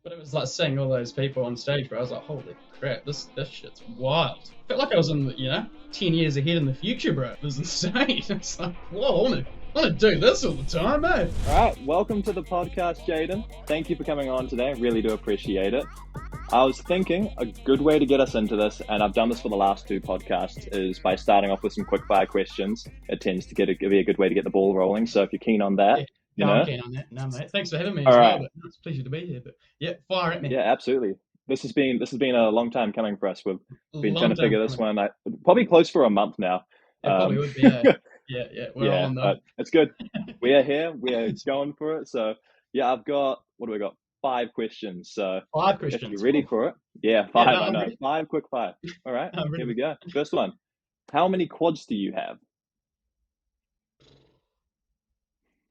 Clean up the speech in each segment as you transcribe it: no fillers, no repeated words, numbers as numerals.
But it was like seeing all those people on stage, bro. I was like, holy crap, this shit's wild. Felt like I was in, 10 years ahead in the future, bro. It was insane. It's like, whoa, I want to do this all the time, eh? All right, welcome to the podcast, Jaden. Thank you for coming on today. Really do appreciate it. I was thinking a good way to get us into this, and I've done this for the last two podcasts, is by starting off with some quick fire questions. It tends to be a good way to get the ball rolling. So if you're keen on that, Yeah, you no, I'm know. keen on that. No, mate. Thanks for having me All as well. right. But it's a pleasure to be here. But yeah, fire at me. Yeah, absolutely. This has been a long time coming for us. We've been trying Long to time figure this coming. one out. Probably close for a month now. It probably Um, would be. Yeah. We're yeah, on though. but it's good. We are here. We are going for it. So yeah, I've got, what do we got? Five questions. So Five if you're questions. ready Woo. for it, yeah, Yeah, five. no, I I'm know, ready. five quick fire. All right, I'm here we ready. go. First one. How many quads do you have?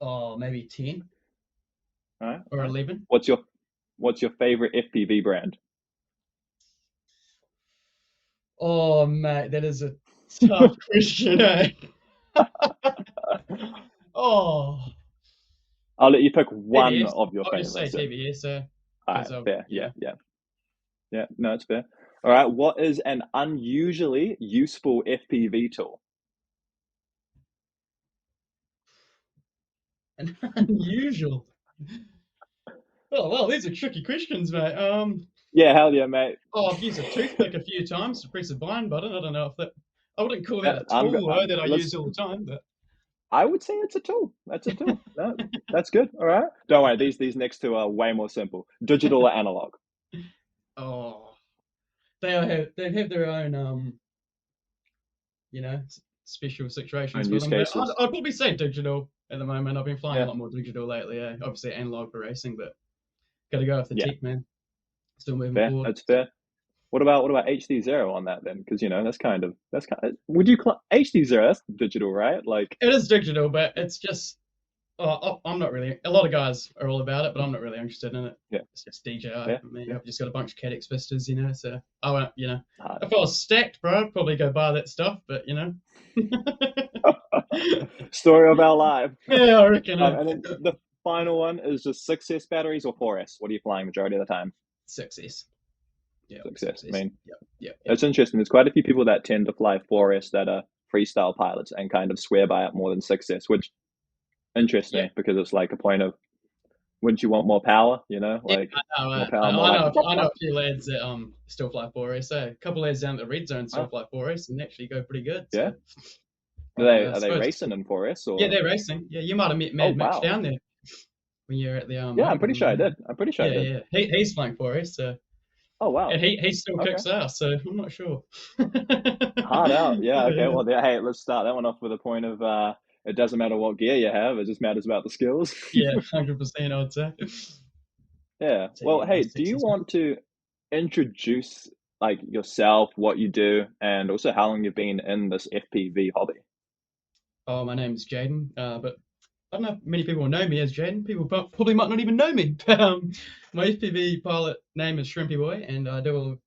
Oh, maybe 10 All right, or all right. 11. What's your favorite FPV brand? Oh, mate, that is a tough question, eh? Oh, I'll let you pick one TBS. of your I'll just say favorites. Then. TBS, All right, because of, fair. Yeah, yeah, yeah. No, it's fair. All right. What is an unusually useful FPV tool? an unusual. Oh, well, these are tricky questions, mate. Yeah, hell yeah, mate. I've used a toothpick a few times to press a bind button. I don't know if that, I wouldn't call that Yeah, a tool, though, that I use let's. all the time, but I would say it's a tool. That's a tool. No, that's good. All right. Don't worry. These next two are way more simple. Digital or analog? oh, they have their own, special situations Own for use them. But I'd, cases. I'd probably say digital at the moment. I've been flying a Yeah. lot more digital lately. Yeah, obviously analog for racing, but got to go with the Yeah. tech, man. Still moving Fair. forward. That's fair. What about HD0 on that then? Because that's kind of would you HD0? That's digital, right? Like It is digital, but it's just I'm not really. A lot of guys are all about it, but I'm not really interested in it. yeah, It's just DJI fair. for me. Yeah. I've just got a bunch of Cadex Vistas, So I won't, Hard. if I was stacked, bro, I'd probably go buy that stuff. But Story of our life. yeah, I reckon And then the final one is just 6S batteries or 4S. What are you flying majority of the time? success. Yeah, 6S. I success. mean, Yep. it's interesting. There's quite a few people that tend to fly 4S that are freestyle pilots and kind of swear by it more than 6S, which interests Yeah, me because it's like a point of, wouldn't you want more power? yeah. Like I know. more I power, more I like. know. I know a few lads that still fly 4S. A couple lads down at the red zone still Oh, fly 4S and actually go pretty good. yeah. So I Are they suppose. racing in 4S Yeah, or? they're racing. Yeah, you might have met Oh Mad Mitch wow. down there when you're at the Yeah, I'm pretty homecoming. sure I did. I'm pretty sure I Yeah, did. yeah. He's flying 4S, so Oh and wow. he still Okay. kicks ass. So I'm not sure. Hard out. Yeah. Okay. Yeah, Well, hey, let's start that one off with a point of it doesn't matter what gear you have. It just matters about the skills. yeah, 100%. I'd say. Yeah. So Well, yeah, no hey, do you sixes, mate. want to introduce like yourself, what you do, and also how long you've been in this FPV hobby? Oh, my name's Jaden. But I don't know if many people know me as Jaden. People probably might not even know me. But my FPV pilot name is Shrimpy Boy, and I do all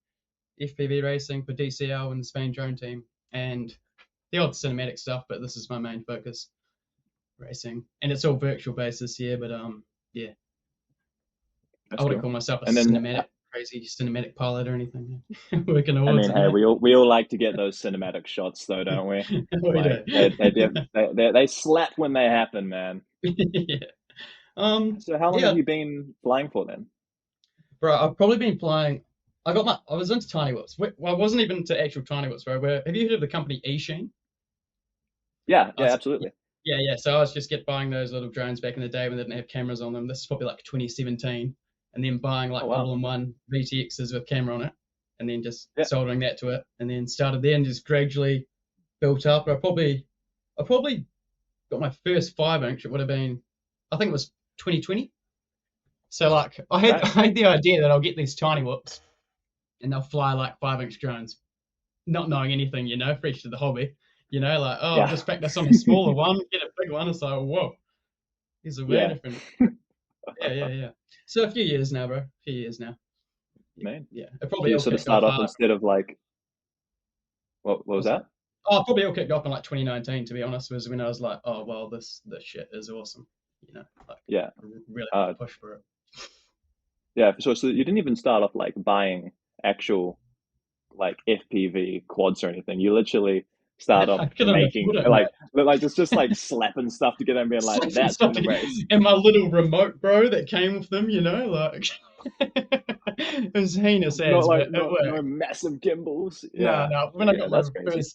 FPV racing for DCL and the Spain drone team, and the odd cinematic stuff. But this is my main focus, racing, and it's all virtual basis here. But yeah, I That's wouldn't cool. call myself a And then, crazy cinematic pilot or anything. Working I towards mean, it, hey, yeah. we all like to get those cinematic shots, though, don't we? We Like do. they slap when they happen, man. Yeah. Um, So how long have yeah, you been flying for then? bro. I've probably been flying. I was into tiny whips. Well, I wasn't even into actual tiny whips, bro. Have you heard of the company eSheen? Yeah, I yeah, was, absolutely. yeah. So I was just buying those little drones back in the day when they didn't have cameras on them. This is probably like 2017, and then buying Oh like wow. all-in-one VTXs with camera on it, and then just Yeah, soldering that to it, and then started there and just gradually built up. I probably got my first 5 inch. It would have been, I think it was 2020. So like I had right. I had the idea that I'll get these tiny whoops and they'll fly like 5 inch drones, not knowing anything, fresh to the hobby. Like, oh, I'll Yeah, just practice on a smaller one, get a big one. It's like, whoa, these are way yeah, different. Yeah. So a few years now, bro. A few years now. man. Yeah. It So probably you all sort of kicked off start off hard. instead of like what was What's that? that? Oh, probably all kicked off in like 2019, to be honest, was when I was like, oh well, this shit is awesome. Like Yeah. really Uh, push for it. Yeah, for sure. So you didn't even start off like buying actual like FPV quads or anything. You literally start off I couldn't making afford it, mate. like it's just like slapping stuff together and being like, Slapping that's stuff gonna together. race. And my little remote, bro, that came with them, you know, like it was heinous Not as, like but it no worked. massive gimbals. No, Yeah. no. When I Okay, got my that's crazy.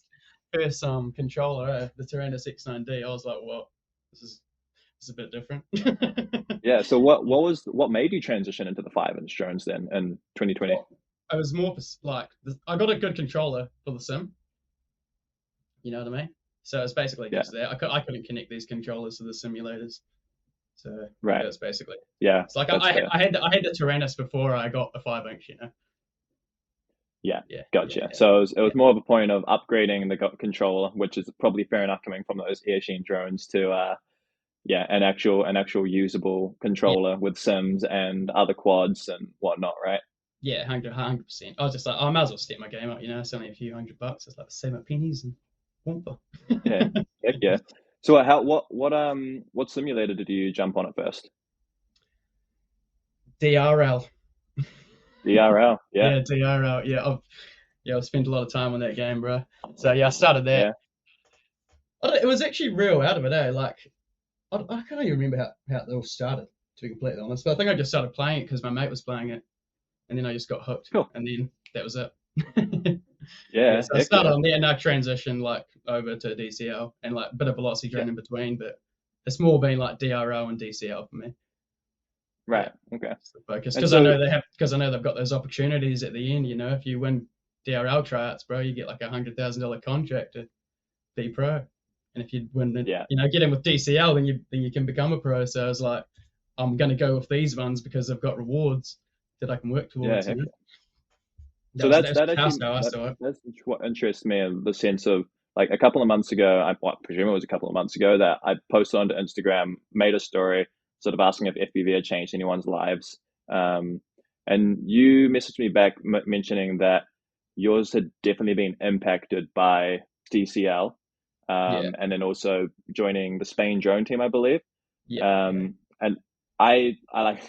first controller, the Tyrannus X9D, I was like, well, this is a bit different. Yeah. So what made you transition into the 5-inch drones then in 2020? Well, I was more for, like I got a good controller for the sim. You know what I mean? So it's basically Yeah. just that. I couldn't connect these controllers to the simulators, so Right. that's basically. Yeah. It's like That's fair. I had the Tyrannus before I got the 5-inch. You know? Yeah. Yeah, yeah, Gotcha. yeah, So it yeah, was more of a point of upgrading the controller, which is probably fair enough coming from those Airsheen drones to yeah, an actual usable yeah, controller with sims and other quads and whatnot, right? yeah. 100%. I was just like, I might as well step my game up. You know, it's only a few $100. It's like 7 pennies and whampa. Yeah, heck yeah. So what simulator did you jump on at first? DRL. DRL, yeah, Yeah, DRL. I've spent a lot of time on that game, bro. So yeah, I started that. yeah. It was actually real out of it, eh? Like I can't even remember how it all started, to be completely honest. But I think I just started playing it because my mate was playing it, and then I just got hooked, Cool. and then that was it. Yeah, Yeah, so I heck started yeah. on there, and I transitioned like over to DCL and like a bit of velocity Yeah, drone in between, but it's more been like DRO and DCL for me. Yeah, right. Okay. it's the focus And because I so know I know they've got those opportunities at the end. You know, if you win DRL tryouts, bro, you get like $100,000 contract to be pro. And if you win, yeah, get in with DCL, then you can become a pro. So I was like, I'm gonna go with these ones because I've got rewards that I can work yeah, towards. You heck know, yeah. So that that's was that how actually I that saw it. that's what interests me in the sense of like a couple of months ago, I presume it was a couple of months ago that I posted onto Instagram, made a story, sort of asking if FPV had changed anyone's lives. Um, and you messaged me back mentioning that yours had definitely been impacted by DCL, Yeah, and then also joining the Spain drone team, I believe. yeah, yeah. And I like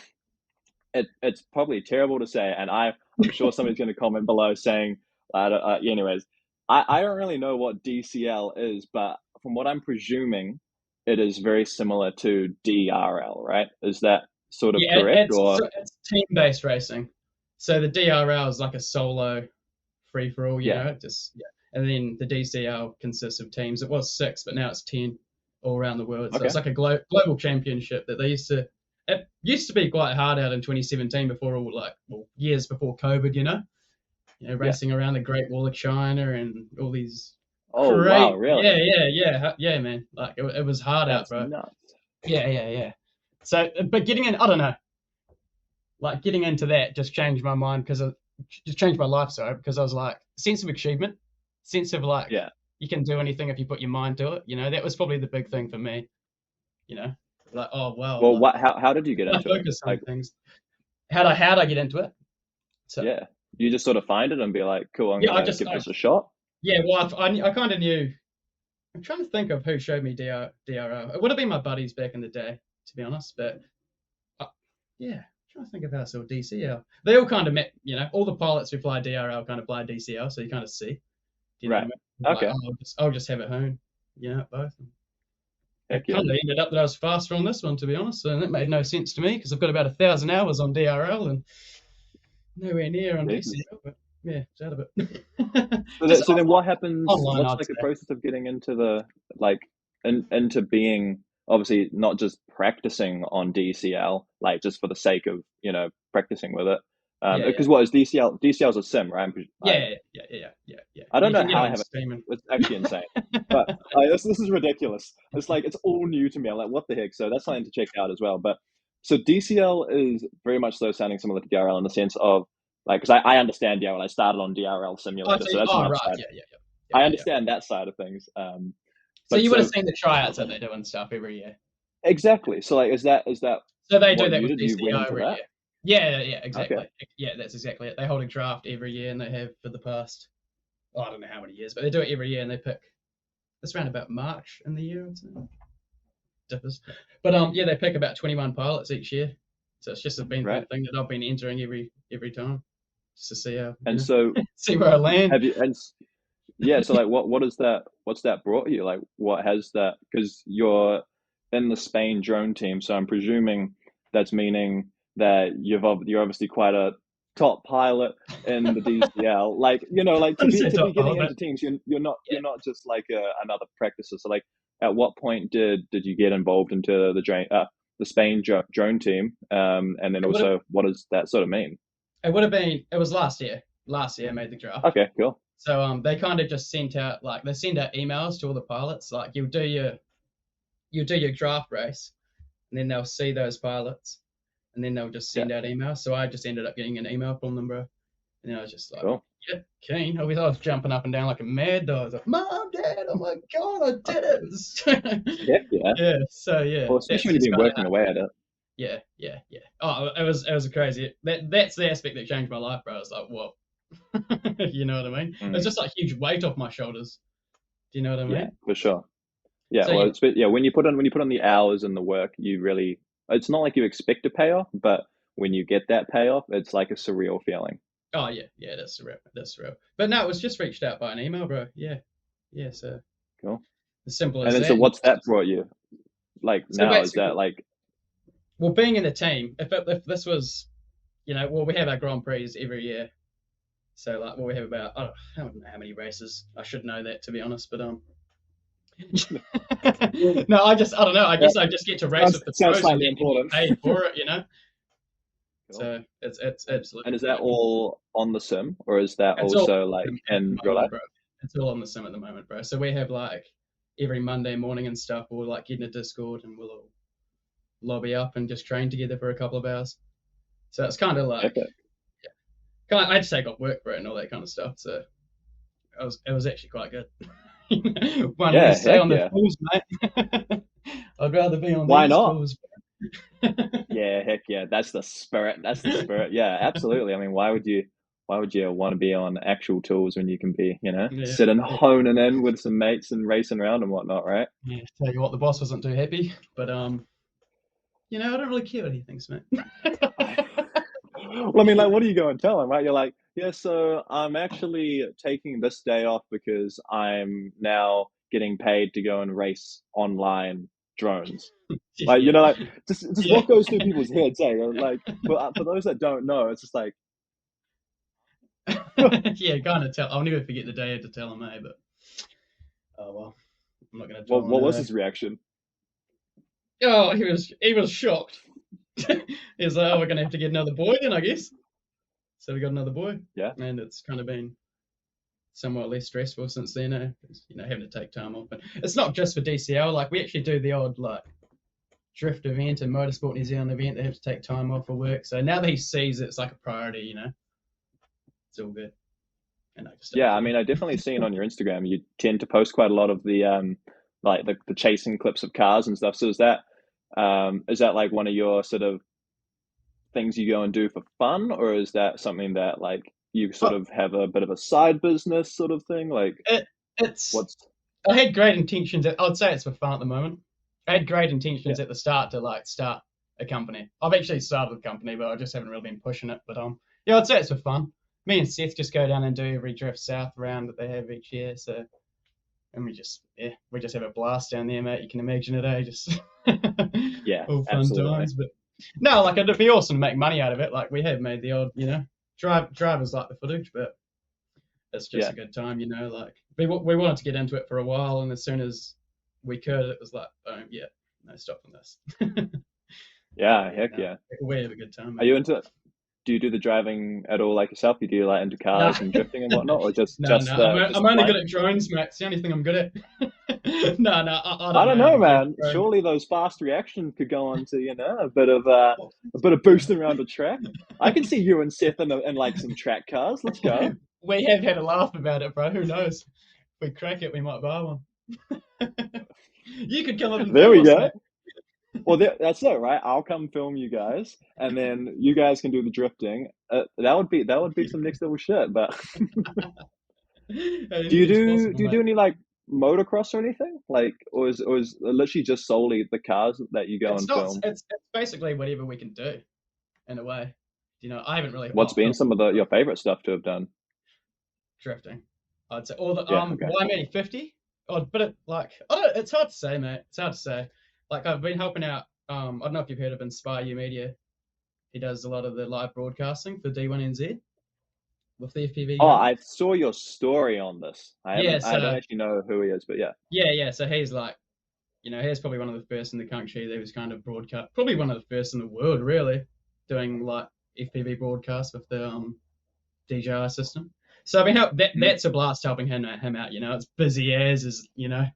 it's probably terrible to say, and I'm sure somebody's going to comment below saying, anyways, I don't really know what DCL is, but from what I'm presuming, it is very similar to DRL, right? Is that sort of Yeah, correct, or it's team-based racing. So the DRL is like a solo free for all, you yeah, know, just yeah. And then the DCL consists of teams. It was six, but now it's 10 all around the world. So okay, it's like a global championship that they used to. It used to be quite hard out in 2017 before all years before COVID, yeah. racing around the Great Wall of China and all these Oh wow, really? yeah, man. Like it was hard out, That's bro. nuts. Yeah. So, but getting in, I don't know, like getting into that just changed my mind because it just changed my life. So because I was like sense of achievement, sense of like Yeah. you can do anything if you put your mind to it. That was probably the big thing for me. You know, like oh wow, Well, like what? How did you get I into it? focus on Like, things. How'd I get into it? So yeah, you just sort of find it and be like, cool, I'm yeah, gonna give this a shot. yeah, well, I kind of knew. I'm trying to think of who showed me DRO. It would have been my buddies back in the day, to be honest. But yeah, I'm trying to think of how I saw DCL. They all kind of met, all the pilots who fly DRL kind of fly DCL, so you kind of see. Do you know what I Right. mean? Like, Okay. oh, I'll just have it home, both. Heck It yeah. kind of ended up that I was faster on this one, to be honest, and that made no sense to me because I've got about 1,000 hours on DRL and nowhere near on Jesus. DCL. But yeah, it's out of it. So, Just so then what happens? online, What's I'd like the say. process of getting into the like into being obviously not just practicing on DCL, like just for the sake of practicing with it. Yeah, yeah, Because what is DCL? DCL is a sim, right? yeah. I don't You know can get it how I on have it. Steam and It's actually insane. But this is ridiculous. It's like it's all new to me. I'm like, what the heck? So that's something to check out as well. But so DCL is very much so sounding similar to DRL in the sense of like because I understand DRL. I started on DRL oh, simulator, so so that's another right, side. I yeah. understand that side of things. So But you would have so seen the tryouts that they do and stuff every year. exactly. So like, is that So they do what that you with did? You went DCO into every that? year. Yeah, Okay. exactly. Yeah, that's exactly it. They hold a draft every year, and they have for the past, I don't know how many years, but they do it every year, and they pick. It's around about March in the year, I'd say. Differs, but yeah, they pick about 21 pilots each year, So it's just been Right. the thing that I've been entering every time, just to see how And so see where I land. have you, and yeah, so like what is that, what's that brought you? Like what has that, because you're in the Spain drone team, so I'm presuming that's meaning that you're obviously quite a top pilot in the DCL. Like, like I to would be say to be top getting pilot, into but teams, you're not yeah. you're not just like another practicer. So like at what point did you get involved into the Spain drone team? And then It would have also what does that sort of mean? it would have been it was last year. Last year I made the draft. Okay, cool. So they kind of just sent out like they send out emails to all the pilots like you do your draft race, and then they'll see those pilots, and then they'll just Yeah, send out emails. So I just ended up getting an email from them, bro. And I was just like, cool. yeah, keen. I was jumping up and down like a mad dog. I was like, Mom, Dad, oh my God, I did it. Heck yeah. Yeah, so yeah, Well, that's especially when you've that's been kind of working how. away at it. Yeah, yeah, yeah. Oh, it was a crazy. That's the aspect that changed my life, bro. I was like, whoa, you know what I mean? It was Mm, just like huge weight off my shoulders. Do you know what I yeah, mean? for sure. Yeah, So well, yeah, yeah, when you put on the hours and the work, you really, it's not like you expect a payoff, but when you get that payoff, it's like a surreal feeling. oh yeah, yeah, that's surreal. That's surreal. But no, it was just reached out by an email, bro. Yeah, yeah. So Cool. as simple And as then so that. what's that brought you? Like So now, is basically, that like, well, being in a team, if this was, well, we have our Grand Prix every year. So like, well, we have about I don't know how many races. I should know that to be honest, but no, I don't know. I yeah, guess I just get to race sounds with the sounds pros and slightly get important. paid for it. Cool. So it's absolutely And is that cool. all on the sim, or is that It's all also at like in the real moment, life? bro. It's all on the sim at the moment, bro. So we have like every Monday morning and stuff. We'll like get in a Discord and we'll all lobby up and just train together for a couple of hours. So it's kind of like, Okay. I had to take off work for it and all that kind of stuff. So it was actually quite good. One Yeah, less day heck on the yeah. tools, mate. I'd rather be on Why these not? tools. Yeah, heck yeah. That's the spirit. That's the spirit. Yeah, absolutely. I mean, why would you want to be on actual tools when you can be, Yeah, sitting yeah, honing in with some mates and racing around and whatnot, right? yeah. Tell you what, the boss wasn't too happy, but I don't really care what he thinks, mate. I, well, I mean, like, what are you going to tell him, right? You're like, yeah, so I'm actually taking this day off because I'm now getting paid to go and race online drones. Like, Yeah, like just yeah, what goes through people's heads, eh? Like, for those that don't know, it's just like, yeah. Kind of tell. I'll never forget the day I had to tell him, but oh well, I'm not gonna dwell on what it. was his reaction? Oh, he was shocked. He's like, oh, we're gonna have to get another boy then, I guess. So we got another boy, Yeah. and it's kind of been somewhat less stressful since then, 'cause, having to take time off. But it's not just for DCL. Like we actually do the odd like drift event and motorsport New Zealand event. They have to take time off for work. So now that he sees it's like a priority, it's all good, and I just don't Yeah, I care. mean, I definitely seen on your Instagram, you tend to post quite a lot of the like the chasing clips of cars and stuff. So is that like one of your sort of things you go and do for fun, or is that something that like you sort Oh, of have a bit of a side business sort of thing? Like, it it's. what's I had great intentions. I would say it's for fun at the moment. I had great yeah, intentions at the start to like start a company. I've actually started a company, but I just haven't really been pushing it. But yeah, I'd say it's for fun. Me and Seth just go down and do every drift south round that they have each year. So and we just have a blast down there, mate. You can imagine it, eh? Just yeah, all fun absolutely. times. But no, like it'd be awesome to make money out of it. Like we have made the odd, drivers like the footage, but it's just Yeah, a good time, Like we wanted to get into it for a while, and as soon as we could, it was like, boom, yeah, no stopping this. yeah, Yeah, heck no, yeah. we have a good time, Are mate. you into? Do you do the driving at all like yourself? You do like into No, cars and drifting and whatnot, or just no, just no. the I'm just the only good flying? at drones, mate. It's the only thing I'm good at. No, no, I I don't don't know how know, to drift, man. bro. Surely those fast reactions could go on to a bit of boosting around the track. I can see you and Seth in like some track cars. Let's go. We have had a laugh about it, bro. Who knows? If we crack it, we might buy one. You could come up and There film we us, go. mate. Well, that's it, right? I'll come film you guys, and then you guys can do the drifting. That would be some next level shit. But Hey, do you anything's do possible, do you do mate. any like motocross or anything? Like, or is it literally just solely the cars that you go It's and not. film? It's basically whatever we can do. in a way. You know, I haven't really What's been some of your favorite stuff to have done? drifting. I'd say, or the Yeah, okay. YM8050. Oh, but I don't. It's hard to say, mate. It's hard to say. Like I've been helping out. I don't know if you've heard of Inspire You Media. He does a lot of the live broadcasting for D1NZ with the FPV Oh, guys. I saw your story on this. Yeah, I don't so actually know who he is, but yeah. yeah. So he's like, you know, he's probably one of the first in the country that was kind of broadcast. Probably one of the first in the world, really, doing like FPV broadcasts with the DJI system. So I mean, that's a blast helping him out. You know, it's busy as is. You know,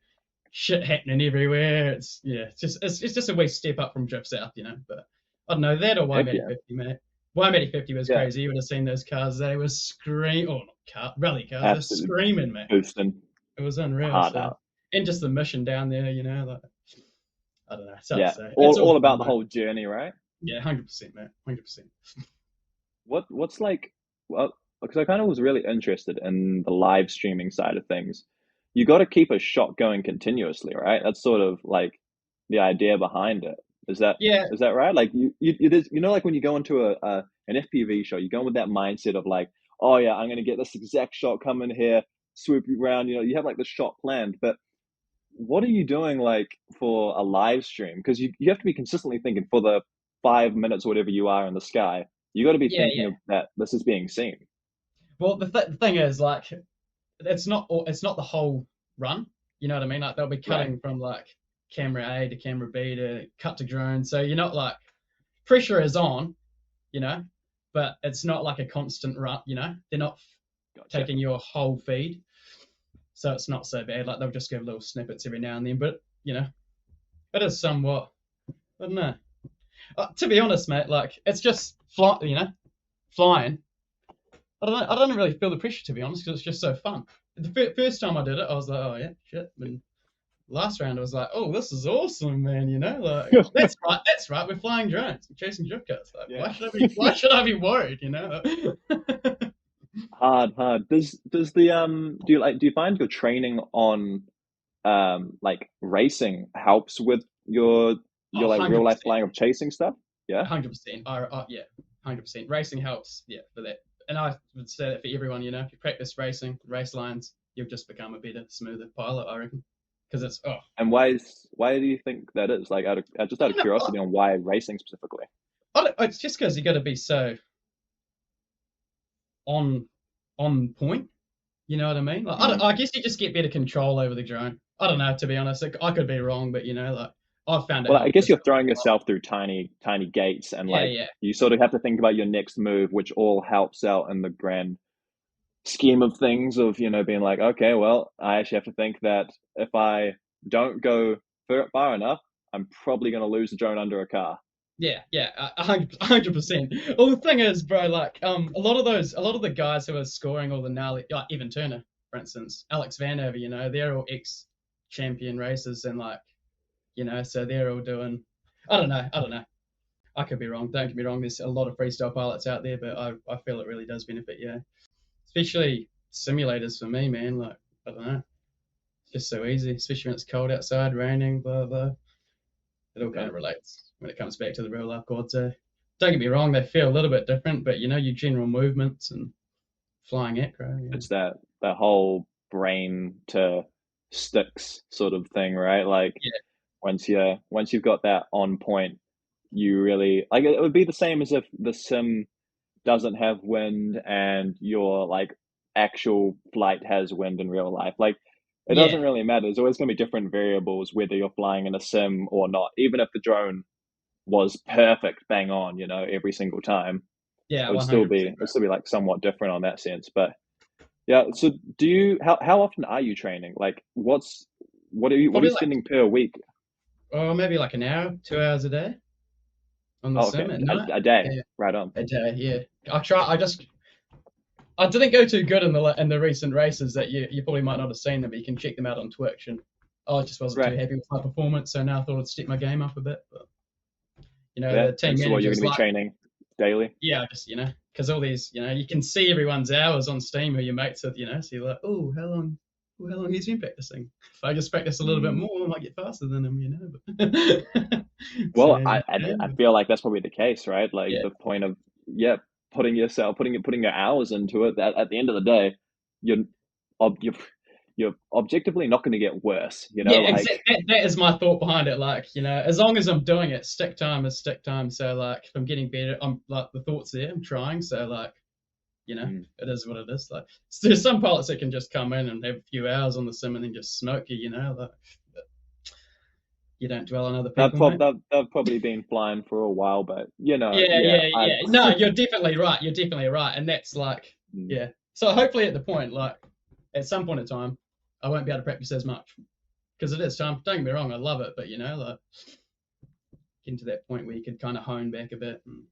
shit happening everywhere. It's just a wee step up from Drift South. You know, but I don't know that or Heck yeah. YM8050, mate. YM8050 was Yeah, crazy. You would have seen those cars. They were screaming. Oh, not rally cars. They're absolutely screaming, mate. boosting It was unreal. hard So out. and just the mission down there. You know, like I don't know. It's hard to Yeah, say. It's all all about fun, the mate. whole journey, right? Yeah, 100%, mate. 100%. What's like, well, because I kind of was really interested in the live streaming side of things. You got to keep a shot going continuously, right? That's sort of like the idea behind it. Is that Yeah, is that right? Like you know, like when you go into an FPV show, you go with that mindset of like, oh yeah, I'm gonna get this exact shot coming here, swoop you around. You know, you have like the shot planned, but what are you doing like for a live stream? Because you have to be consistently thinking for the 5 minutes or whatever you are in the sky. You got to be thinking yeah. of that this is being seen. Well, the thing is, like, it's not the whole run. You know what I mean? Like they'll be Right. cutting from like camera A to camera B to cut to drone. So you're not like pressure is on, you know, but it's not like a constant run. You know, they're not Gotcha. taking your whole feed, so it's not so bad. Like they'll just give little snippets every now and then. But you know, it is somewhat. I don't know. To be honest, mate, like it's just fly. You know, flying. I don't really feel the pressure to be honest because it's just so fun. The first time I did it, I was like, oh yeah, shit. And last round, I was like, oh, this is awesome, man. You know, like that's right. We're flying drones, we're chasing drift cars. Like, Yeah. why should I be worried? You know. Hard. Does the do you find your training on like racing helps with Oh, your like real life 100%, flying of chasing stuff? Yeah. 100%. Yeah, 100%. Racing helps, yeah, for that. And I would say that for everyone. You know, if you practice racing, race lines, you'll just become a better, smoother pilot. I reckon, because it's And why do you think that is? Like just I out of don't know. curiosity on why racing specifically. It's just because you got to be so on point. You know what I mean? Like, Mm. I guess you just get better control over the drone. I don't know, to be honest. Like, I could be wrong, but you know, like I've found it Well, I helps guess just. you're throwing yourself through tiny gates, and Yeah, like yeah, you sort of have to think about your next move, which all helps out in the grand scheme of things. Of being like, okay, well, I actually have to think that if I don't go far enough, I'm probably going to lose the drone under a car. yeah. 100%. Well, the thing is, bro, like a lot of the guys who are scoring all the gnarly, like Evan Turner, for instance, Alex Vanover, you know, they're all ex-champion racers, and like, you know, so they're all doing. I don't know. I could be wrong. Don't get me wrong. There's a lot of freestyle pilots out there, but I feel it really does benefit. Yeah, especially simulators for me, man. Like I don't know, it's just so easy, especially when it's cold outside, raining, blah blah. It all kind Yeah. of relates when it comes back to the real life quads. So don't get me wrong, they feel a little bit different, but you know, your general movements and flying acro. Yeah. It's that whole brain to sticks sort of thing, right? Like Yeah. once you've got that on point, you really like it would be the same as if the sim doesn't have wind and your like actual flight has wind in real life. Like it Yeah. doesn't really matter. There's always going to be different variables whether you're flying in a sim or not. Even if the drone was perfect, bang on, every single time, Yeah. it would still be 100%, bro. like somewhat different on that sense. But yeah, so do you how often are you training? Like what are you Probably like, spending per week? maybe like an hour, 2 hours a day on the Oh, okay, sim at night. a day, Yeah, right on. a day. Yeah. I didn't go too good in the recent races that you probably might not have seen them, but you can check them out on Twitch. And I just wasn't too Right. happy with my performance, so now I thought I'd step my game up a bit. But you know, Yeah, the team and so what you're manager's going to be like, training daily? yeah, just because all these, you can see everyone's hours on Steam who your mates with, so you're like, oh, how long? well, how long has he been practicing? If I just practice a little bit more, I might get faster than him, you know. So, Well, yeah, I feel like that's probably the case, right? Like yeah, the point of, yeah, putting your hours into it. That at the end of the day, you're you're objectively not going to get worse. You know, yeah, like exactly. That is my thought behind it. Like, you know, as long as I'm doing it, stick time is stick time. So, like, if I'm getting better, I'm like the thought's there. I'm trying. So, like, you know, mm, it is what it is. Like, so there's some pilots that can just come in and have a few hours on the sim and then just smoke you. You know, like, you don't dwell on other people, mate. they've probably been flying for a while, but Yeah, yeah, yeah, I yeah. No, you're definitely right. You're definitely right. And that's like, mm, yeah. So hopefully at the point, like, at some point in time, I won't be able to practice as much because it is time. Don't get me wrong, I love it, but you know, like, getting to that point where you could kind of hone back a bit, and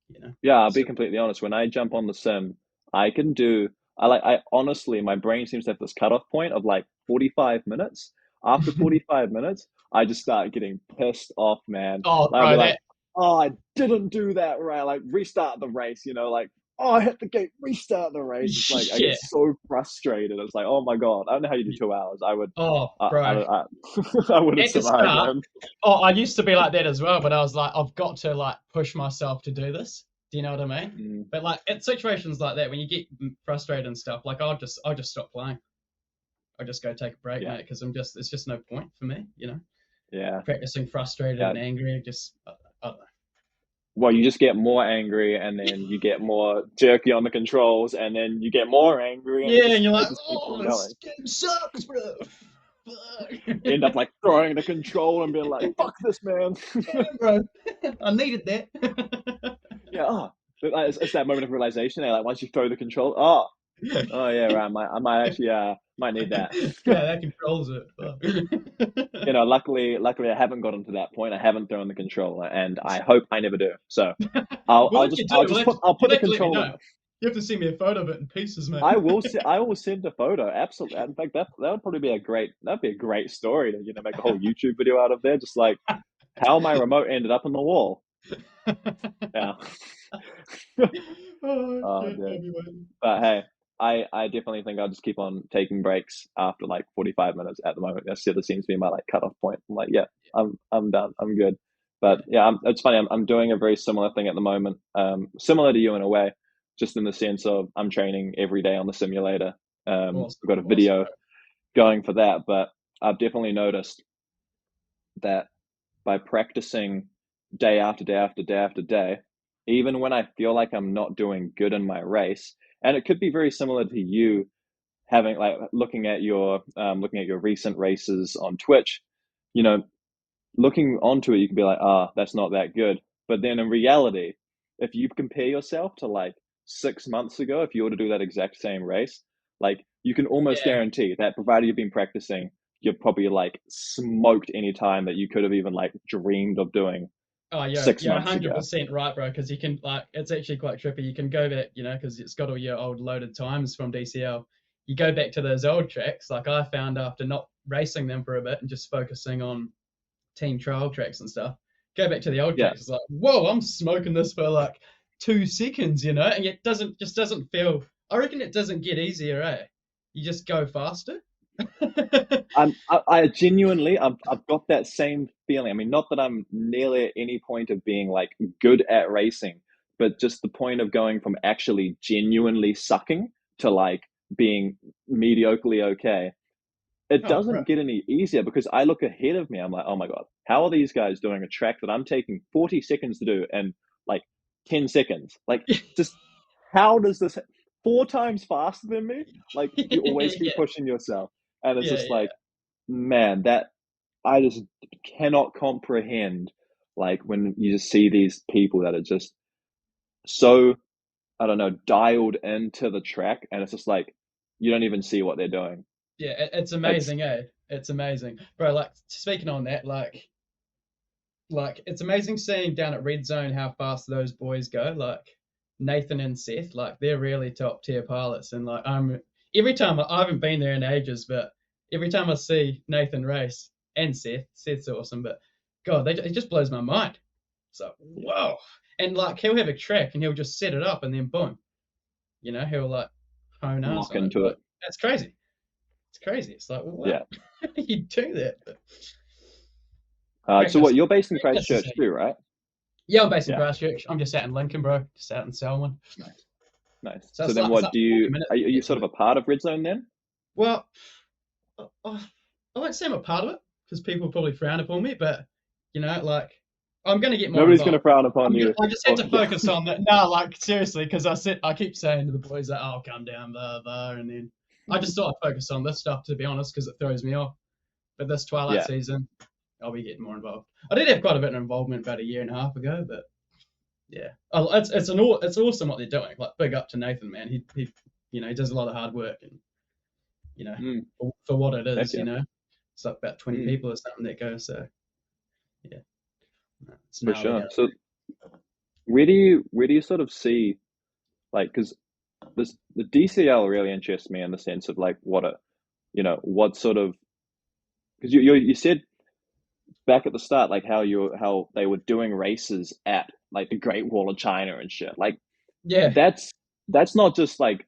you know, yeah. I'll be so completely honest. When I jump on the sim, I can do. I honestly, my brain seems to have this cutoff point of like 45 minutes. After 45 minutes, I just start getting pissed off, man. oh, Like, I'll be bro, like, that oh, I didn't do that right. Like, restart the race, like, oh, I hit the gate, restart the race. It's like, I get yeah. so frustrated. It's like, oh my God, I don't know how you do 2 hours. I would, Oh, I bro, don't, I wouldn't at the survive, start, man. oh, I used to be like that as well, but I was like, I've got to like push myself to do this. Do you know what I mean? Mm, But like at situations like that, when you get frustrated and stuff, like I'll just stop playing. I'll just go take a break, yeah, mate, because it's just no point for me, you know. yeah, Practicing frustrated yeah. and angry, I don't know. Well, you just get more angry, and then you get more jerky on the controls, and then you get more angry, and Yeah, and you're it like, just keeps oh, on this going. game sucks, bro. End up Fuck. like throwing the control and being like, "Fuck this, man." Damn, bro. I needed that. Yeah, it's that moment of realization. Like once you throw the control, oh yeah, right. I might actually might need that. Yeah, that controls it. Fuck. Luckily, I haven't gotten to that point. I haven't thrown the controller, and I hope I never do. So Well, if you I'll do, just put you'll the have to let me controller. know. You have to send me a photo of it in pieces, mate. I will send a photo. Absolutely. In fact, that would probably be that'd be a great story to make a whole YouTube video out of there. Just like how my remote ended up on the wall. Yeah. Oh Oh shit, dear. I'll be waiting. But hey, I definitely think I'll just keep on taking breaks after like 45 minutes at the moment. That seems to be my like cutoff point. I'm like, yeah, I'm done. I'm good. But Yeah. yeah, it's funny. I'm doing a very similar thing at the moment. Similar to you in a way, just in the sense of I'm training every day on the simulator. Awesome, We've got a awesome, video bro. going for that, but I've definitely noticed that by practicing day after day after day after day, even when I feel like I'm not doing good in my race, and it could be very similar to you having like looking at your recent races on Twitch, you know, looking onto it, you can be like, that's not that good. But then in reality, if you compare yourself to like 6 months ago, if you were to do that exact same race, like you can almost Yeah. guarantee that provided you've been practicing, you're probably like smoked any time that you could have even like dreamed of doing Oh, six you're months ago. 100% right, bro. Because you can like, it's actually quite trippy. You can go back, you know, because it's got all your old loaded times from DCL. You go back to those old tracks, like I found after not racing them for a bit and just focusing on team trial tracks and stuff. Go back to the old Yeah. tracks. It's like, whoa, I'm smoking this for like 2 seconds, you know, and it doesn't feel. I reckon it doesn't get easier, eh? You just go faster. I genuinely, I've got that same feeling. I mean, not that I'm nearly at any point of being like good at racing, but just the point of going from actually genuinely sucking to like being mediocrely okay. It Oh, bro. doesn't get any easier because I look ahead of me. I'm like, oh my God, how are these guys doing a track that I'm taking 40 seconds to do and like 10 seconds? Like, just how does this 4 times faster than me? Like, you always keep Yeah, pushing yourself. And it's yeah, just yeah. like, man, that I just cannot comprehend. Like, when you just see these people that are just so, I don't know, dialed into the track, and it's just like, you don't even see what they're doing. Yeah, it's It's, amazing, eh? It's amazing, bro. Like speaking on that, like it's amazing seeing down at Red Zone how fast those boys go. Like Nathan and Seth, like they're really top tier pilots. And like every time I haven't been there in ages, but every time I see Nathan race and Seth's awesome. But God, it just blows my mind. So yeah, whoa, and like he'll have a track and he'll just set it up and then boom, you know, he'll like hone us lock on it. into Like it. that's crazy. It's crazy. It's like, well, Yeah. how do you do that? But So practice, what, you're based in practice is Christchurch too, right? yeah, I'm based in Yeah. Christchurch. I'm just out in Lincoln, bro. Just out in Selwyn. Nice. So So it's then like it's what up do 40 you, minutes are to you get sort to of it. a part of Red Zone then? Well, I won't say I'm a part of it because people probably frown upon me, but like I'm gonna get more Nobody's going to involved. frown upon you. I just had Oh, to yeah. focus on that. No, like seriously, because I keep saying to the boys that I'll come down, blah blah, and then I just thought I'd focus on this stuff to be honest, because it throws me off. But this twilight Yeah. season, I'll be getting more involved. I did have quite a bit of involvement about a year and a half ago, but yeah, it's awesome what they're doing. Like big up to Nathan, man. He he does a lot of hard work, and Mm, for what it heck is, yeah. it's like about 20 Mm, people or something that go. So yeah, it's for gnarly sure. down So where do you sort of see, like, because the DCL really interests me in the sense of like what sort of, because you said back at the start like how they were doing races at like the Great Wall of China and shit. Like there. Yeah, that's not just like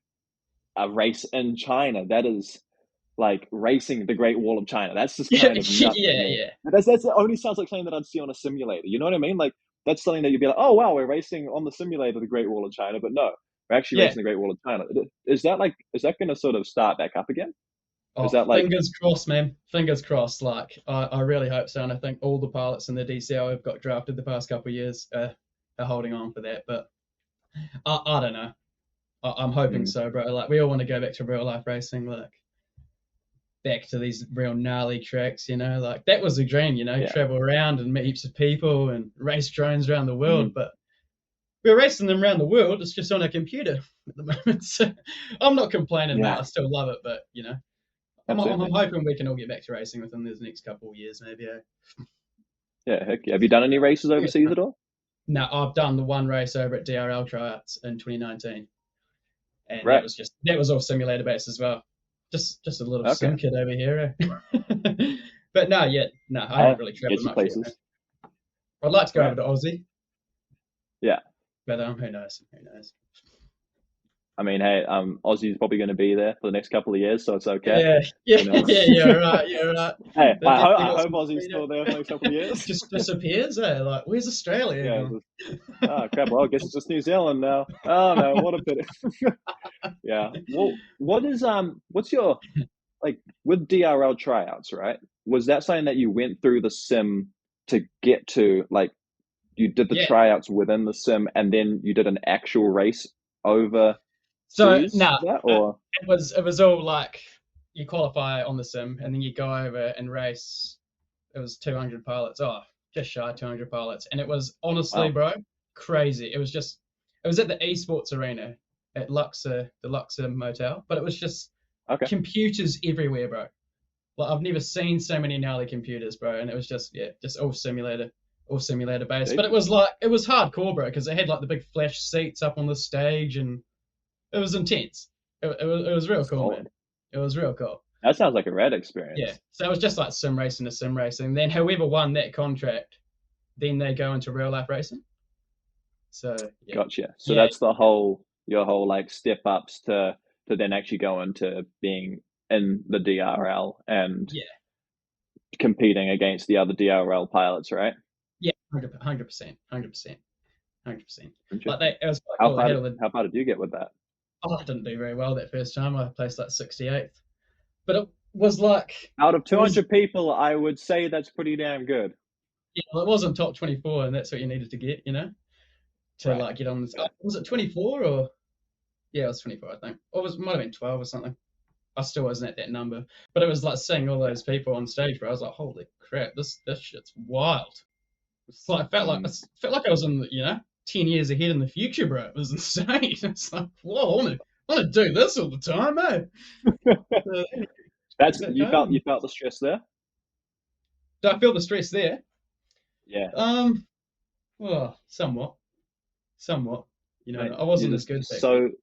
a race in China. That is like racing the Great Wall of China. That's just yeah, kind of nuts to yeah, me. yeah. That's it only sounds like something that I'd see on a simulator. You know what I mean? Like that's something that you'd be like, oh wow, we're racing on the simulator the Great Wall of China, but no, we're actually Yeah. racing the Great Wall of China. Is that going to sort of start back up again? Is Oh, that like fingers crossed, man. Fingers crossed. Like, I really hope so. And I think all the pilots in the DCL have got drafted the past couple of years are holding on for that. But I don't know. I'm hoping mm, so, bro. Like, we all want to go back to real life racing, like back to these real gnarly tracks, Like, that was the dream, yeah, travel around and meet heaps of people and race drones around the world. mm, But we're racing them around the world. It's just on a computer at the moment. So I'm not complaining, mate. yeah, I still love it, but I'm absolutely. hoping we can all get back to racing within these next couple of years, maybe. Yeah, heck yeah. Have you done any races overseas at all? No, I've done the one race over at DRL tryouts in 2019, and Right. that was all simulator based as well. Just a little Okay. sim kid over here. But no, I haven't really Get traveled you much yet. places. I'd like to go Right. over to Aussie, Yeah. but who knows? Who knows? I mean, hey, Aussie's probably going to be there for the next couple of years, so it's okay. Yeah, You know? yeah, right, yeah, right. Hey, They've I definitely got hope some Aussie's freedom. still there for the next couple of years. Just disappears, eh? Like, where's Australia Yeah. gone? Oh crap! Well, I guess it's just New Zealand now. Oh no, what a pity. Yeah. Well, what's your, like, with DRL tryouts, right? Was that something that you went through the sim to get to, like, you did the Yeah. tryouts within the sim and then you did an actual race over So that, or it was all like you qualify on the sim and then you go over and race. It was 200 pilots. Oh, just shy of 200 pilots, and it was honestly, wow, bro, crazy. It was at the esports arena at Luxor, the Luxor Motel, but it was just okay, computers everywhere, bro. Like I've never seen so many gnarly computers, bro, and it was just all simulator based. But it was hardcore, bro, because they had like the big flash seats up on the stage and it was intense. It was real cool, man. It was real cool. That sounds like a rad experience. Yeah. So it was just like sim racing to sim racing. Then whoever won that contract, then they go into real life racing. So yeah. Gotcha. So Yeah. that's your whole like step ups to then actually go into being in the DRL and competing against the other DRL pilots, right? Yeah, 100%, 100%. Like Interesting. it was quite How cool. how far did you get with that? I didn't do very well that first time. I placed like 68th. But it was like Out of 200 people, I would say that's pretty damn good. yeah, well, it wasn't top 24, and that's what you needed to get, to Right. like get on this. Was it 24 or? Yeah, it was 24, I think. Or might have been 12 or something. I still wasn't at that number, but it was like seeing all those people on stage, where I was like, holy crap, this shit's wild. It's like felt like I was in 10 years ahead in the future, bro. It was insane. It's like, whoa, I want to do this all the time, eh? That's you felt the stress there? Do I feel the stress there? Yeah. Well, somewhat. Mate, I wasn't as good.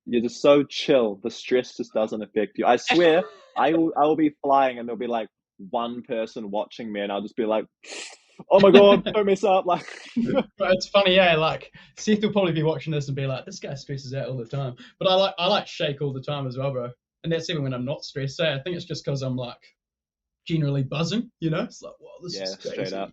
You're just so chill. The stress just doesn't affect you. I swear, I will be flying and there'll be like one person watching me, and I'll just be like, "Oh my god, don't mess up!" Like, But it's funny, yeah. Like Seth will probably be watching this and be like, "This guy stresses out all the time." But I like shake all the time as well, bro. and that's even when I'm not stressed. So I think it's just because I'm like generally buzzing, you know. It's like, wow, this Yeah, is straight crazy. up.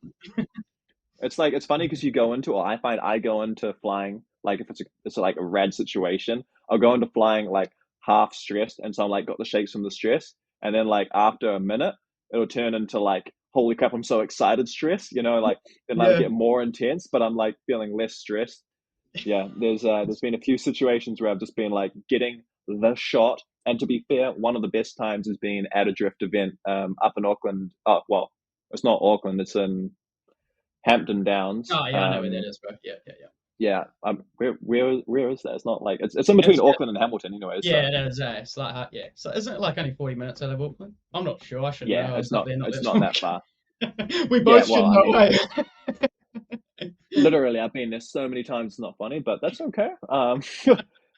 It's like, it's funny because you go into, or I find I go into flying, like if it's like a rad situation, I'll go into flying like half stressed, and so I'm like got the shakes from the stress, and then like after a minute, it'll turn into like, holy crap, I'm so excited stress, you know, like then I'll Yeah, get more intense, but I'm like feeling less stressed. Yeah, there's been a few situations where I've just been like getting the shot, and to be fair, one of the best times has been at a drift event up in Auckland. Oh well, it's not Auckland, it's in Hampton Downs. oh yeah, I know where that is, bro. Yeah, yeah, yeah. Yeah, where is that? It's not like it's in between It's Auckland and Hamilton, anyway. So yeah, it is. It's like yeah. So isn't it like only 40 minutes out of Auckland? I'm not sure. I should know. yeah, I was up there not it's that not that far. long. We Yeah, both should well, I know. mean, Hey. literally, I've been there so many times. It's not funny, but that's okay.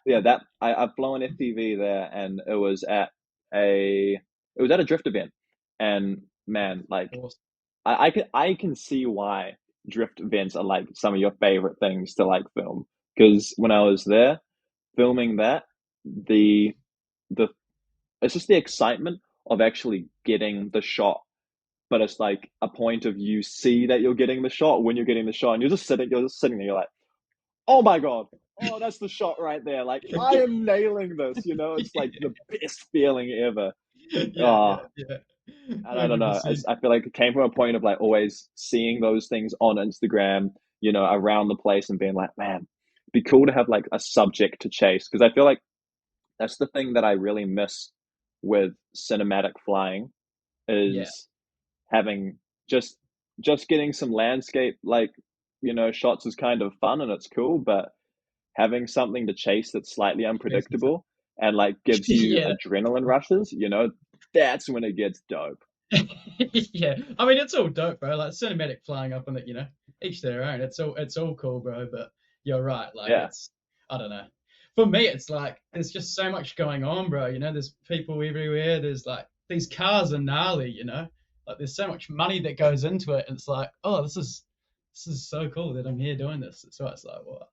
Yeah, that I've flown FPV there, and it was at a drift event, and man, like Awesome. I can see why drift events are like some of your favorite things to like film, because when I was there filming that, the the it's just the excitement of actually getting the shot, but it's like a point of you see that you're getting the shot when you're getting the shot, and you're just sitting there, you're like, oh my god, oh that's the shot right there, like I am nailing this, you know, it's like the best feeling ever. Yeah, yeah, Oh, yeah. and I don't know, 100%. I feel like it came from a point of like always seeing those things on Instagram, you know, around the place, and being like, man, it'd be cool to have like a subject to chase, because I feel like that's the thing that I really miss with cinematic flying, Yeah. is having just getting some landscape, like, you know, shots is kind of fun and it's cool, but having something to chase that's slightly unpredictable and like gives you Yeah. adrenaline rushes, you know, that's when it gets dope. Yeah. I mean, it's all dope, bro. Like cinematic flying up on it, you know, each their own. It's all cool, bro. But you're right. Like Yeah. it's, I don't know. For me, it's like there's just so much going on, bro. You know, there's people everywhere. There's like these cars are gnarly, you know. Like there's so much money that goes into it. And it's like, oh, this is so cool that I'm here doing this. So it's like, wow,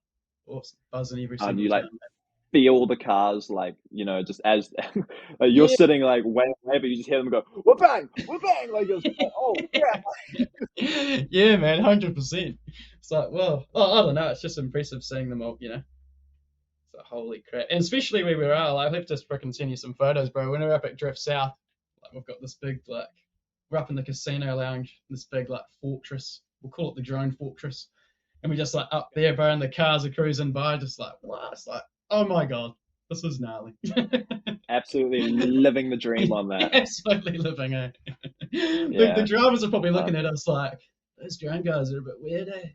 awesome, buzzing every And single you like time. feel the cars, like, you know, just as like you're Yeah. sitting like way away, but you just hear them go, whoop bang, whoop bang, like it's like, oh crap. Yeah, man, 100%. It's like, well, oh, I don't know. It's just impressive seeing them all, you know. It's like, holy crap. And especially where we are, like, I'll have to freaking send you some photos, bro. When we're up at Drift South, like, we've got this big, like, we're up in the casino lounge, this big, like, fortress. We'll call it the drone fortress. And we're just, like, up there, bro, and the cars are cruising by, just like, wow. It's like, oh my God, this is gnarly. Absolutely living the dream on that. Absolutely living it. The Yeah. drivers are probably Uh, looking at us like, those drone guys are a bit weird, eh?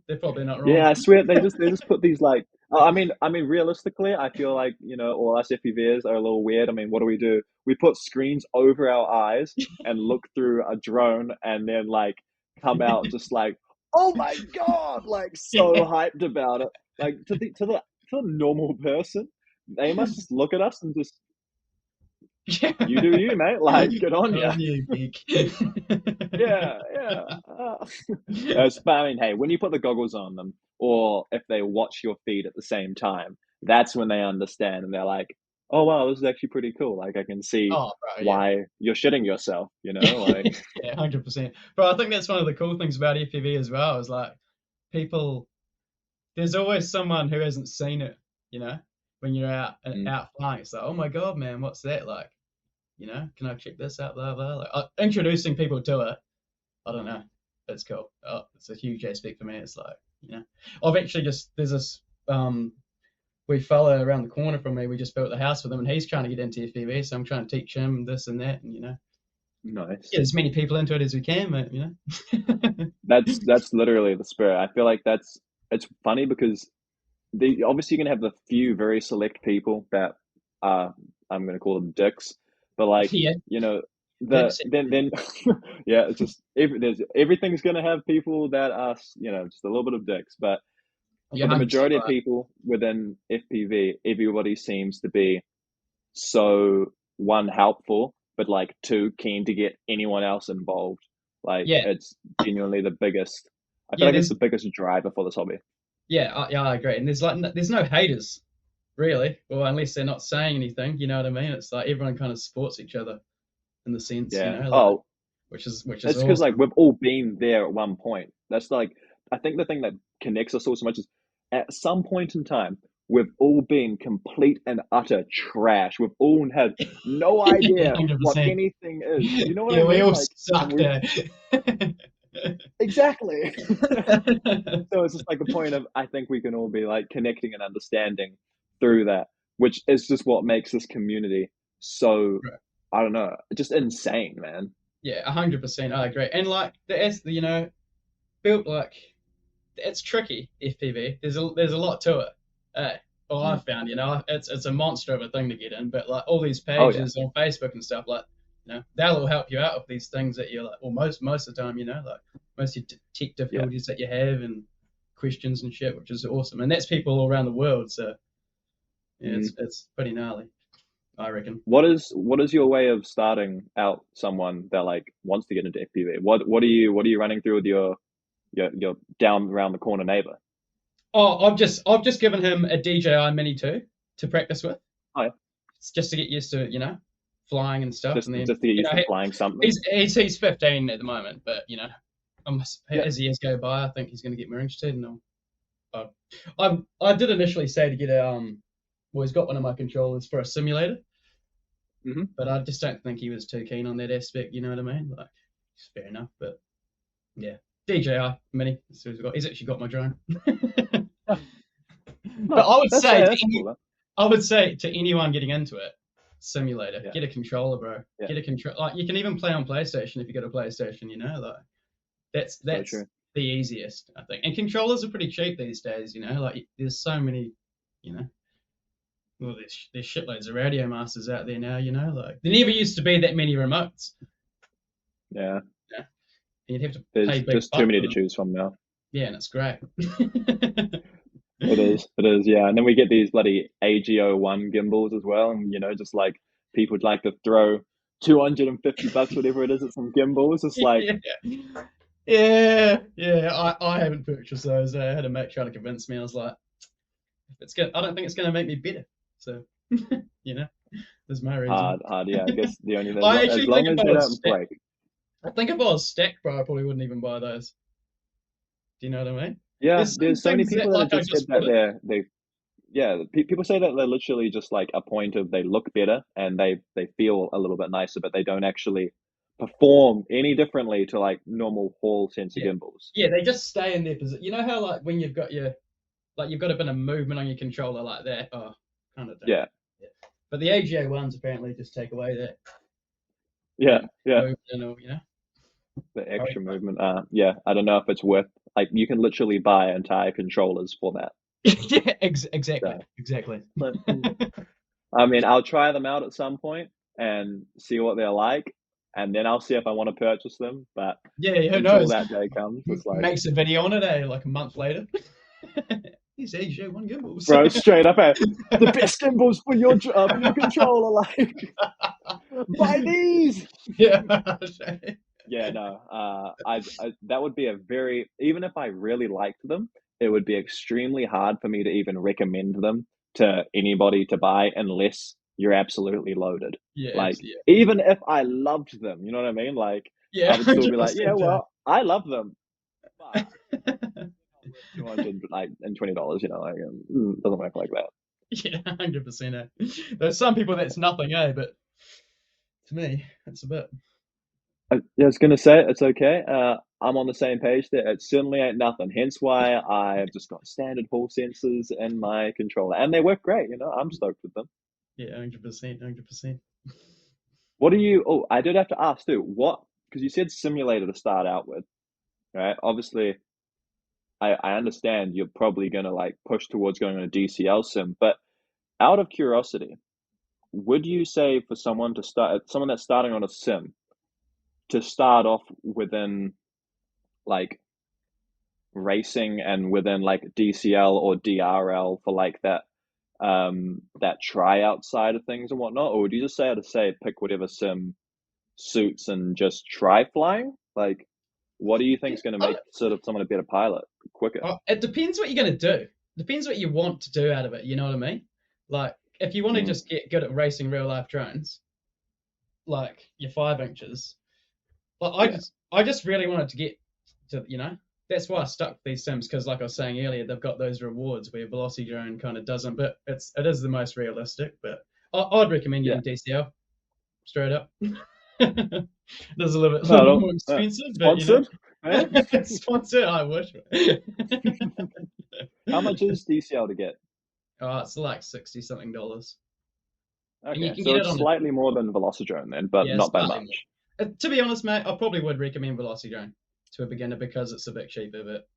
They're probably not Yeah, wrong. I swear they just put these like, I mean realistically, I feel like, you know, all us FPVers are a little weird. I mean, what do? We put screens over our eyes and look through a drone, and then like come out just like, oh my god, like so Yeah. hyped about it. Like to the normal person, they must just look at us and just, Yeah. you do you, mate. Like, good on Good you. on you, geek. Yeah, yeah. It's, but I mean, hey, when you put the goggles on them, or if they watch your feed at the same time, that's when they understand, and they're like, "Oh wow, this is actually pretty cool. Like, I can see Oh, bro, yeah. why you're shitting yourself." You know, like, Yeah, 100%. But I think that's one of the cool things about FPV as well, is like people, there's always someone who hasn't seen it, you know, when you're mm, out flying. It's like, oh my God, man, what's that like? You know, can I check this out? Blah, blah. Like, introducing people to it, I don't know. It's cool. Oh, it's a huge aspect for me. It's like, you know, I've actually just, there's this wee fella around the corner from me. We just built the house with him, and he's trying to get into FPV. So I'm trying to teach him this and that, and you know, nice. get as many people into it as we can, mate. You know. That's literally the spirit. I feel like it's funny because the obviously you're gonna have the few very select people that are, I'm gonna call them dicks, but like, Yeah, you know, that's then yeah, it's just everything's gonna have people that are, you know, just a little bit of dicks, but you're for the 100% majority of right. people within FPV, everybody seems to be so, one, helpful, but like two, keen to get anyone else involved. Like, Yeah, it's genuinely the biggest. I feel yeah. like it's the biggest driver for this hobby. Yeah, I agree. And there's like there's no haters. really. Well, unless they're not saying anything, you know what I mean? It's like everyone kind of supports each other in the sense, Yeah. like, Oh, which is it's because like awesome. we've all been there at one point. That's like I think the thing that connects us all so much is at some point in time we've all been complete and utter trash. We've all had no idea what 100%. anything is. You know what I Yeah, we mean? all Like, and sucked, we eh? exactly. So it's just like the point of I think we can all be like connecting and understanding through that, which is just what makes this community so I don't know, just insane, man. Yeah, 100%. I agree. And like built like it's tricky FPV. There's a lot to it. Well, Mm. I've found, it's a monster of a thing to get in. But like all these Oh yeah, pages on Facebook and stuff, like they'll all help you out with these things that you're like, well, most of the time, like most of your tech yeah. difficulties that you have and questions and shit, which is awesome. And that's people all around the world. So yeah, Mm. it's pretty gnarly, I reckon. What is your way of starting out someone that like wants to get into FPV? What are you running through with your down around the corner neighbor? Oh, I've just given him a DJI Mini 2 to practice with. Oh yeah, It's just to get used to, flying and stuff. just And then, just to get used to flying something. he's 15 at the moment, but Yeah. as the years go by, I think he's going to get more interested. And I did initially say to get well, he's got one of my controllers for a simulator, Hmm. but I just don't think he was too keen on that aspect. You know what I mean? Like, it's fair enough, but yeah, DJI Mini. So he's actually got my drone. But Nice. That's cool. Though. I would say to anyone getting into it, simulator, Yeah, get a controller, bro. yeah. Get a control. Like you can even play on PlayStation if you got a PlayStation. Like that's So that's true. the easiest, I think. And controllers are pretty cheap these days. Like there's so many. You know, well, there's shitloads of Radio Masters out there now. Like there never used to be that many remotes. Yeah, Yeah, and you'd have to there's pay big just too bucks many for to them. choose from now. Yeah, and it's great. It is. It is. Yeah. And then we get these bloody AGO1 gimbals as well. And, just like people would like to throw $250, whatever it is, at some gimbals. It's like, Yeah. Yeah. I haven't purchased those. I had a mate trying to convince me. I was like, I don't think it's gonna make me better. So, you know, there's my reason. hard. Yeah. I guess the only, I as actually long think if as I they was don't stacked, break. I think if I was stacked, bro, I probably wouldn't even buy those. Do you know what I mean? Yeah. There's some There's so many things that, people that have like I just said just that put it. yeah, people say that they're literally just like a point of they look better and they feel a little bit nicer, but they don't actually perform any differently to like normal hall sensor Yeah, gimbals. yeah, they just stay in their position. You know how like when you've got a bit of movement on your controller like that. Oh, kind of don't. Yeah. Yeah. But the AGA ones apparently just take away that Yeah. Yeah. movement and all. The I extra movement. Yeah, I don't know if it's worth like you can literally buy entire controllers for that. Yeah, exactly, So, exactly. but, I mean, I'll try them out at some point and see what they're like, and then I'll see if I want to purchase them. But Yeah, who until knows? that day comes, it's like, Makes a video on it, like a month later. These AGA one gimbals. bro, straight up, the best gimbals for your controller, like buy these. Yeah. Yeah, no, I that would be a very even if I really liked them, it would be extremely hard for me to even recommend them to anybody to buy unless you're absolutely loaded. Yeah, Like yeah, even if I loved them, you know what I mean? Like yeah, I would still be like, yeah, 100%. well, I love them, but $200 like and $20, like doesn't work like that. Yeah, 100%. There's some people that's nothing, but to me, it's a bit. Yeah, I was gonna say it's okay. I'm on the same page there. It certainly ain't nothing. Hence why I've just got standard hall sensors in my controller, and they work great. I'm stoked with them. Yeah, 100%, 100%. What do you? Oh, I did have to ask too. What? Because you said simulator to start out with, right? Obviously, I understand you're probably gonna like push towards going on a DCL sim, but out of curiosity, would you say for someone that's starting on a sim, to start off within like racing and within like DCL or DRL for like that tryout side of things and whatnot, or would you just say pick whatever sim suits and just try flying? Like, what do you think is going to make sort of someone a better pilot quicker? It depends what you're going to do. Depends what you want to do out of it. You know what I mean? Like, if you want to Mm. just get good at racing real life drones, like your 5 inches, but Yeah. I just really wanted to get to, that's why I stuck with these sims, because like I was saying earlier, they've got those rewards where Velocity Drone kind of doesn't, but it is the most realistic. But I'd recommend Yeah. getting DCL straight up. There's a little No, bit more expensive, but sponsored. Eh? sponsored. I wish. How much is DCL to get? Oh, it's like 60 something dollars, and you Okay, can so get it it's on the slightly more than Velocidrone then, but yeah, not by slightly much. more. To be honest, mate, I probably would recommend Velocity Drone to a beginner because it's a bit cheaper, but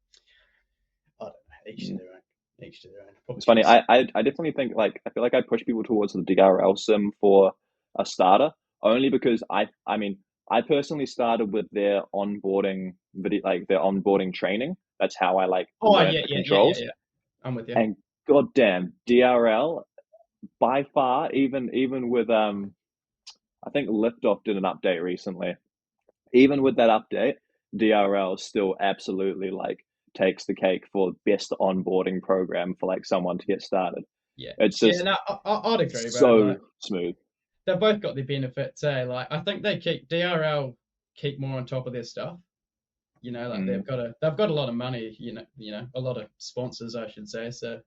I don't know. Each to Mm. their own. Each to their own. Probably It's funny. should. I definitely think like I feel like I push people towards the DRL sim for a starter only because I mean I personally started with their onboarding video, like their onboarding training. That's how I like Oh learnt yeah, the yeah, yeah, yeah, controls. yeah. I'm with you. And goddamn DRL by far, even with I think Liftoff did an update recently. Even with that update, DRL still absolutely like takes the cake for best onboarding program for like someone to get started. Yeah, It's yeah. just No, I'd agree, bro. so Like smooth. they've both got their benefits. Eh? Like I think they keep DRL keep more on top of their stuff. Like Mm, they've got a lot of money. A lot of sponsors, I should say. So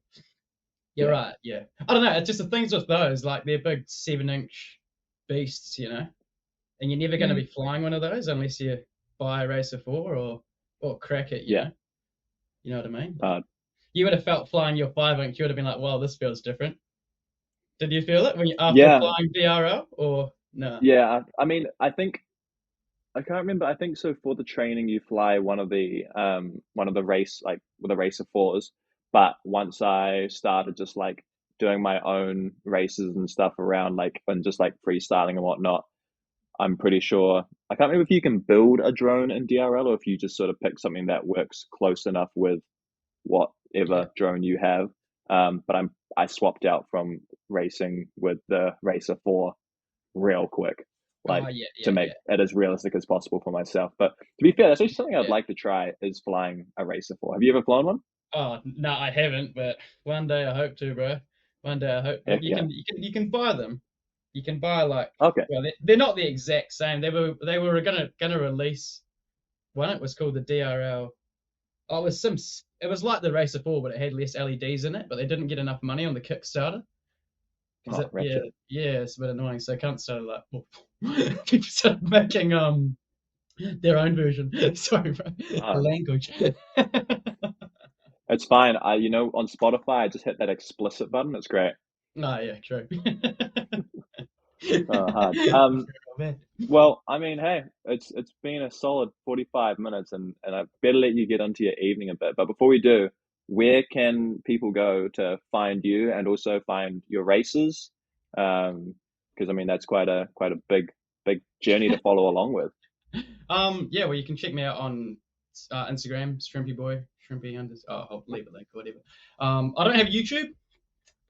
you're yeah. right. Yeah, I don't know. It's just the things with those, like they're big 7-inch beasts, and you're never going to Mm, be flying one of those unless you buy a Racer 4 or crack it. yeah. You know what I mean? Like, Uh, you would have felt flying your 5-inch. You would have been like, "Wow, this feels different." Did you feel it when you after yeah. flying DRL or no? Yeah. I mean, I think I can't remember. I think so for the training you fly one of the race like with the racer fours. But once I started just like doing my own races and stuff around like and just like freestyling and whatnot, I'm pretty sure I can't remember if you can build a drone in DRL or if you just sort of pick something that works close enough with Yeah. whatever drone you have. But I swapped out from racing with the Racer 4 real quick, Oh like yeah, to yeah, make yeah, it as realistic as possible for myself. But to be fair, that's actually something I'd yeah. like to try is flying a Racer 4. Have you ever flown one? Oh no, I haven't, but one day I hope to, bro. One day I hope to. Heck You yeah. can you can you can buy them. You can buy like Okay. well, they're not the exact same. They were gonna release one. It was called the DRL. Oh, it was like the Racer 4, but it had less LEDs in it. But they didn't get enough money on the Kickstarter because Oh, yeah, wretched. yeah, it's a bit annoying. So I can't start like people started making their own version. Sorry, bro. The Oh, language. it's fine. On Spotify, I just hit that explicit button. It's great. No, yeah, true. Oh, hard. Well, I mean, hey, it's been a solid 45 minutes, and I better let you get into your evening a bit. But before we do, where can people go to find you and also find your races? Because I mean, that's quite a big journey to follow along with. Yeah, well, you can check me out on Instagram, Shrimpy Boy, Shrimpy I'll leave a link or whatever. I don't have YouTube,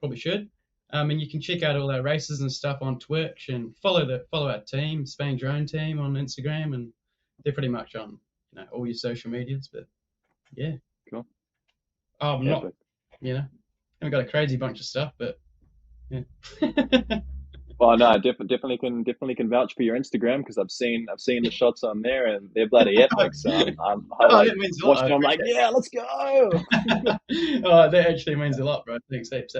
probably should. And you can check out all our races and stuff on Twitch and follow our team, Spain Drone Team on Instagram, and they're pretty much on all your social medias. But yeah, Cool. I'm not, Epic. haven't got a crazy bunch of stuff, but yeah. Well, no, I definitely can vouch for your Instagram because I've seen the shots on there and they're bloody epic. So I Oh, like that means a lot. I watching. I'm like, appreciate yeah, let's go. it. Oh, that actually means a lot, bro. Thanks heaps.